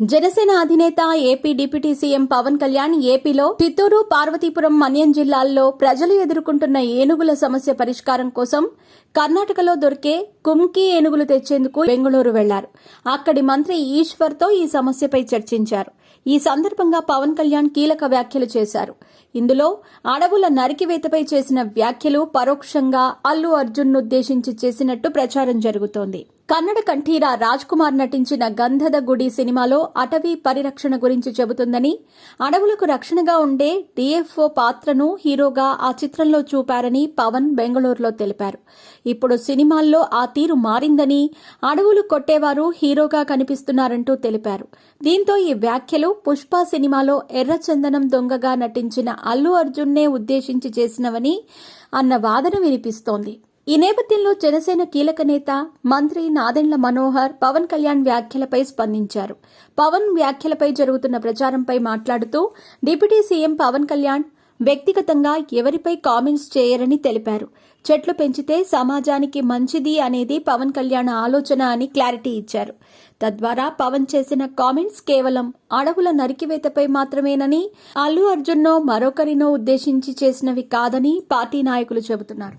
జనసేన అధినేత AP deputy CM Pawan Kalyan ఏపీలో చిత్తూరు, పార్వతీపురం, మన్యం జిల్లాల్లో ప్రజలు ఎదుర్కొంటున్న ఏనుగుల సమస్య పరిష్కారం కోసం కర్ణాటకలో దొరికే కుంకి ఏనుగులు తెచ్చేందుకు బెంగళూరు వెళ్లారు. అక్కడి మంత్రి ఈశ్వర్తో ఈ సమస్యపై చర్చించారు. ఈ సందర్భంగా పవన్ కళ్యాణ్ కీలక వ్యాఖ్యలు చేశారు. ఇందులో అడవుల నరికివేతపై చేసిన వ్యాఖ్యలు పరోక్షంగా అల్లు అర్జున్నుద్దేశించి చేసినట్టు ప్రచారం జరుగుతోంది. కన్నడ కంఠీర రాజ్ కుమార్ నటించిన గంధద గుడి సినిమాలో అటవీ పరిరక్షణ గురించి చెబుతుందని, అడవులకు రక్షణగా ఉండే డిఎఫ్ఓ పాత్రను హీరోగా ఆ చిత్రంలో చూపారని పవన్ బెంగళూరులో తెలిపారు. ఇప్పుడు సినిమాల్లో ఆ తీరు మారిందని, అడవులు కొట్టేవారు హీరోగా కనిపిస్తున్నారంటూ తెలిపారు. దీంతో ఈ వ్యాఖ్యలు పుష్ప సినిమాలో ఎర్రచందనం దొంగగా నటించిన అల్లు అర్జున్నే ఉద్దేశించి చేసినవని అన్న వాదన వినిపిస్తోంది. ఈ నేపథ్యంలో జనసేన కీలక నేత, మంత్రి నాదెండ్ల మనోహర్ పవన్ కళ్యాణ్ వ్యాఖ్యలపై స్పందించారు. పవన్ వ్యాఖ్యలపై జరుగుతున్న ప్రచారంపై మాట్లాడుతూ డిప్యూటీ సీఎం పవన్ కళ్యాణ్ వ్యక్తిగతంగా ఎవరిపై కామెంట్స్ చేయరని తెలిపారు. చెట్లు పెంచితే సమాజానికి మంచిది అనేది పవన్ కళ్యాణ్ ఆలోచన అని క్లారిటీ ఇచ్చారు. తద్వారా పవన్ చేసిన కామెంట్స్ కేవలం అడవుల నరికివేతపై మాత్రమేనని, అల్లు అర్జున్నో మరొకరినో ఉద్దేశించి చేసినవి కాదని పార్టీ నాయకులు చెబుతున్నారు.